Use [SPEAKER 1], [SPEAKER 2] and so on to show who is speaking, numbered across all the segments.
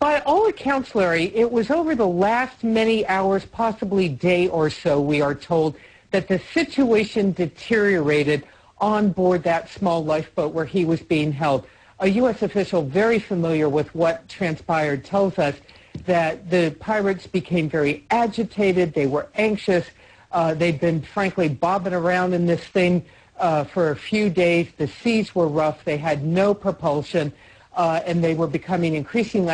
[SPEAKER 1] By all accounts, Larry, it was over the last many hours, possibly day or so, we are told, that the situation deteriorated on board that small lifeboat where he was being held. A U.S. official very familiar with what transpired tells us that the pirates became very agitated. They were anxious. They'd been, frankly, bobbing around in this thing for a few days. The seas were rough. They had no propulsion. And they were becoming increasingly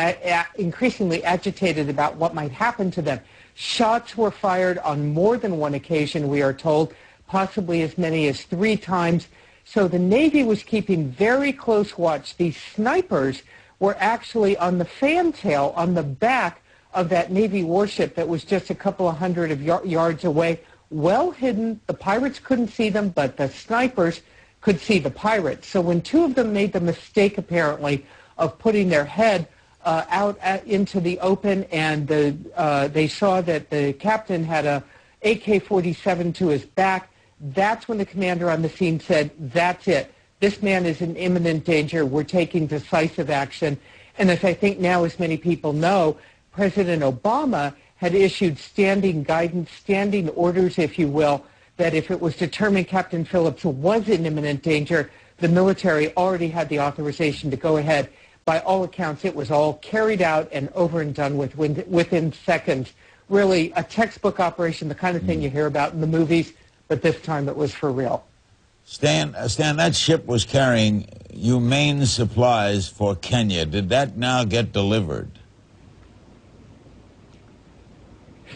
[SPEAKER 1] agitated about what might happen to them. Shots were fired on more than one occasion, we are told, possibly as many as 3 times. So the Navy was keeping very close watch. These snipers were actually on the fantail, on the back of that Navy warship that was just a couple of hundred of yards away, well hidden. The pirates couldn't see them, but the snipers could see the pirates. So when 2 of them made the mistake, apparently, of putting their head out into the open, and they saw that the captain had a AK-47 to his back, that's when the commander on the scene said, that's it. This man is in imminent danger. We're taking decisive action. And as I think now, as many people know, President Obama had issued standing guidance, standing orders, if you will, that if it was determined Captain Phillips was in imminent danger, the military already had the authorization to go ahead. By all accounts, it was all carried out and over and done with within seconds. Really a textbook operation, the kind of thing you hear about in the movies, but this time it was for real.
[SPEAKER 2] Stan, that ship was carrying humane supplies for Kenya. Did that now get delivered?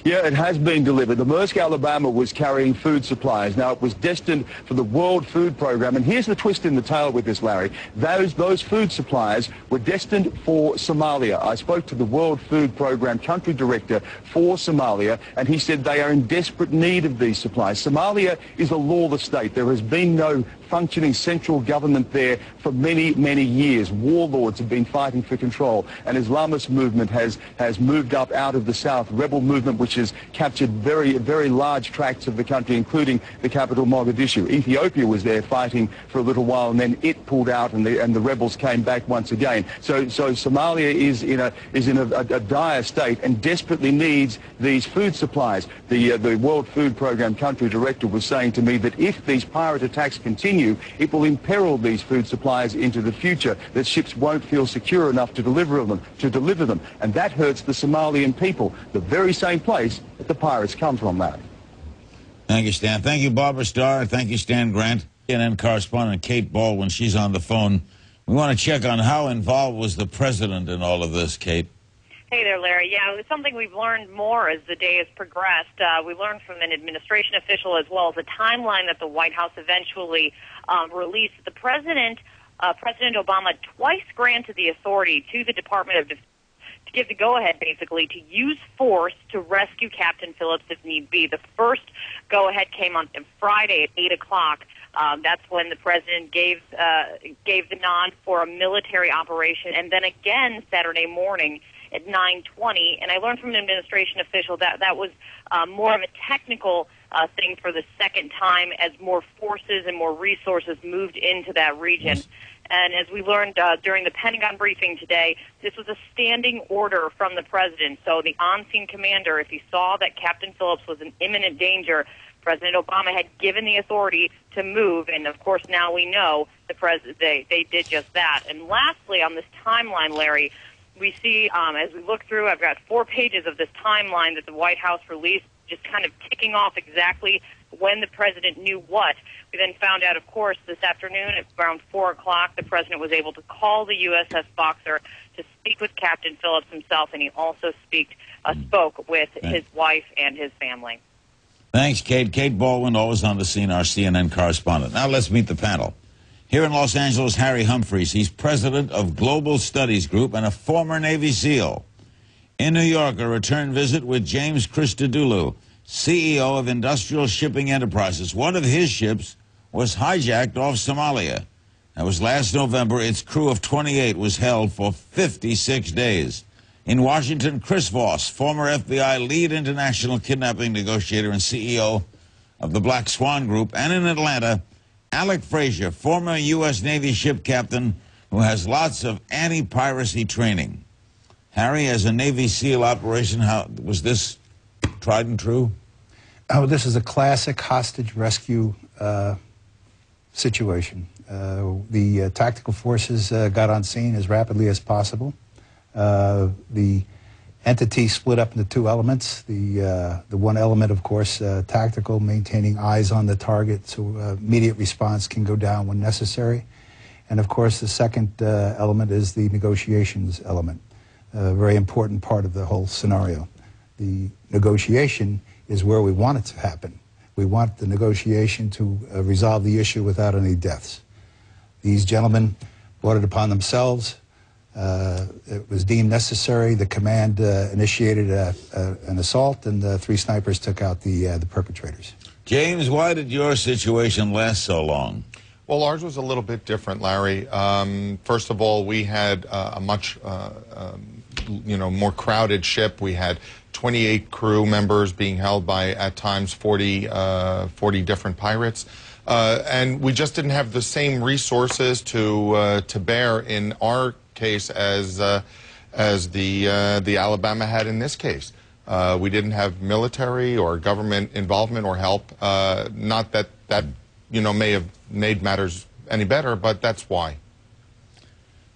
[SPEAKER 3] Yeah, it has been delivered. The Maersk Alabama was carrying food supplies. Now, it was destined for the World Food Program. And here's the twist in the tale with this, Larry. Those food supplies were destined for Somalia. I spoke to the World Food Program country director for Somalia, and he said they are in desperate need of these supplies. Somalia is a lawless state. There has been no functioning central government there for many, many years. Warlords have been fighting for control. An Islamist movement has moved up out of the south, rebel movement which has captured very, very large tracts of the country, including the capital, Mogadishu. Ethiopia was there fighting for a little while, and then it pulled out, and the rebels came back once again. So Somalia is in a dire state and desperately needs these food supplies. The World Food Program country director was saying to me that if these pirate attacks continue, it will imperil these food supplies into the future, that ships won't feel secure enough to deliver them. And that hurts the Somalian people, the very same place that the pirates come from, Larry.
[SPEAKER 2] Thank you, Stan. Thank you, Barbara Starr. Thank you, Stan Grant. CNN correspondent Kate Baldwin, she's on the phone. We want to check on how involved was the president in all of this, Kate.
[SPEAKER 4] Hey there, Larry. Yeah, it's something we've learned more as the day has progressed. We learned from an administration official as well as a timeline that the White House eventually released. The President Obama twice granted the authority to the Department of Defense to give the go-ahead, basically, to use force to rescue Captain Phillips if need be. The first go-ahead came on Friday at 8 o'clock. That's when the President gave the nod for a military operation, and then again Saturday morning at 9:20, and I learned from an administration official that that was more of a technical thing for the second time as more forces and more resources moved into that region. Yes. And as we learned during the Pentagon briefing today, this was a standing order from the President. So the on-scene commander, if he saw that Captain Phillips was in imminent danger, President Obama had given the authority to move, and of course now we know they did just that. And lastly, on this timeline, Larry, we see, as we look through, I've got 4 pages of this timeline that the White House released, just kind of ticking off exactly when the President knew what. We then found out, of course, this afternoon at around 4 o'clock, the President was able to call the USS Boxer to speak with Captain Phillips himself, and he also spoke with his wife and his family.
[SPEAKER 2] Thanks, Kate. Kate Baldwin, always on the scene, our CNN correspondent. Now let's meet the panel. Here in Los Angeles, Harry Humphreys. He's president of Global Studies Group and a former Navy SEAL. In New York, a return visit with James Christodoulou, CEO of Industrial Shipping Enterprises. One of his ships was hijacked off Somalia. That was last November. Its crew of 28 was held for 56 days. In Washington, Chris Voss, former FBI lead international kidnapping negotiator and CEO of the Black Swan Group. And in Atlanta, Alec Frazier, former U.S. Navy ship captain who has lots of anti-piracy training. Harry, as a Navy SEAL operation, how was this tried and true?
[SPEAKER 5] Oh, this is a classic hostage rescue situation. The tactical forces got on scene as rapidly as possible. The entity split up into two elements. The one element, of course, tactical, maintaining eyes on the target so immediate response can go down when necessary. And of course, the second element is the negotiations element, a very important part of the whole scenario. The negotiation is where we want it to happen. We want the negotiation to resolve the issue without any deaths. These gentlemen brought it upon themselves. It was deemed necessary. The command initiated an assault, and the three snipers took out the perpetrators.
[SPEAKER 2] James, why did your situation last so long?
[SPEAKER 6] Well, ours was a little bit different, Larry. First of all, we had a much more crowded ship. We had 28 crew members being held by, at times, 40 different pirates. And we just didn't have the same resources to bear in our case as the Alabama had in this case. We didn't have military or government involvement or help. Not that may have made matters any better, but that's why.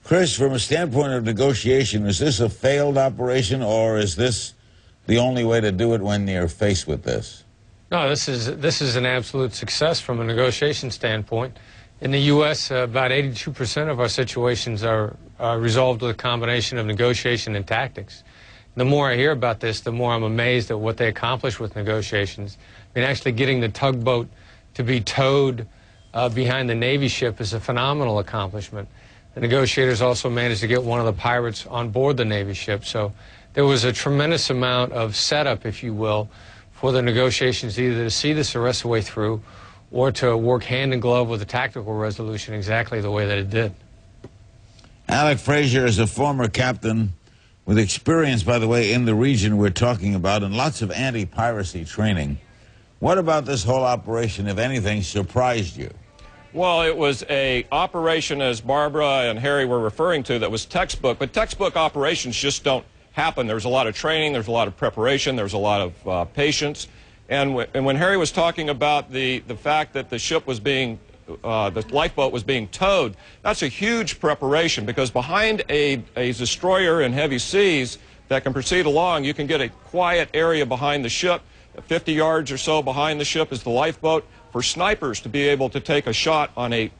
[SPEAKER 2] Chris, from a standpoint of negotiation, is this a failed operation, or is this the only way to do it when you're faced with this?
[SPEAKER 7] No, this is an absolute success from a negotiation standpoint. In the U.S., about 82% of our situations are resolved with a combination of negotiation and tactics. The more I hear about this, the more I'm amazed at what they accomplish with negotiations. I mean, actually getting the tugboat to be towed behind the Navy ship is a phenomenal accomplishment. The negotiators also managed to get one of the pirates on board the Navy ship. So there was a tremendous amount of setup, if you will, for the negotiations either to see this the rest of the way through or to work hand in glove with the tactical resolution exactly the way that it did.
[SPEAKER 2] Alec Frazier is a former captain with experience, by the way, in the region we're talking about and lots of anti-piracy training. What about this whole operation, if anything, surprised you?
[SPEAKER 8] Well, it was an operation, as Barbara and Harry were referring to, that was textbook, but textbook operations just don't happen. There's a lot of training, there's a lot of preparation, there's a lot of patience. And when Harry was talking about the fact that the ship was being, the lifeboat was being towed, that's a huge preparation, because behind a destroyer in heavy seas that can proceed along, you can get a quiet area behind the ship. 50 yards or so behind the ship is the lifeboat. For snipers to be able to take a shot on a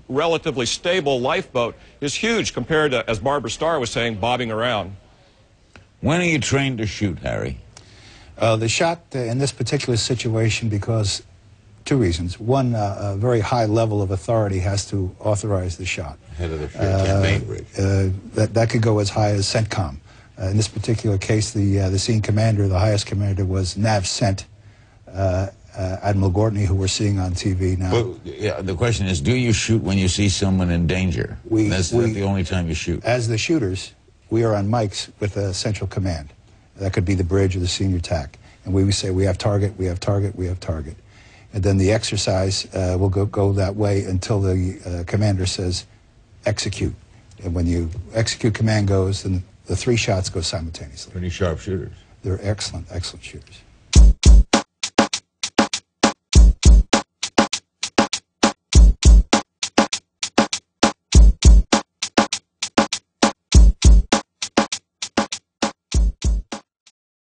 [SPEAKER 8] relatively stable lifeboat is huge compared to, as Barbara Starr was saying, bobbing around.
[SPEAKER 2] When are you trained to shoot, Harry?
[SPEAKER 5] The shot in this particular situation, because two reasons. One, a very high level of authority has to authorize the shot.
[SPEAKER 2] Head of the campaign bridge.
[SPEAKER 5] That could go as high as CENTCOM. In this particular case, the scene commander, the highest commander, was NAVCENT, Admiral Gortney, who we're seeing on TV now.
[SPEAKER 2] But, yeah, the question is, do you shoot when you see someone in danger? That's the only time you shoot.
[SPEAKER 5] As the shooters, we are on mics with a central command. That could be the bridge or the senior TAC. And we would say, we have target, we have target, we have target. And then the exercise will go that way until the commander says, execute. And when you execute command goes, then the three shots go simultaneously.
[SPEAKER 2] Pretty sharp shooters.
[SPEAKER 5] They're excellent, excellent shooters.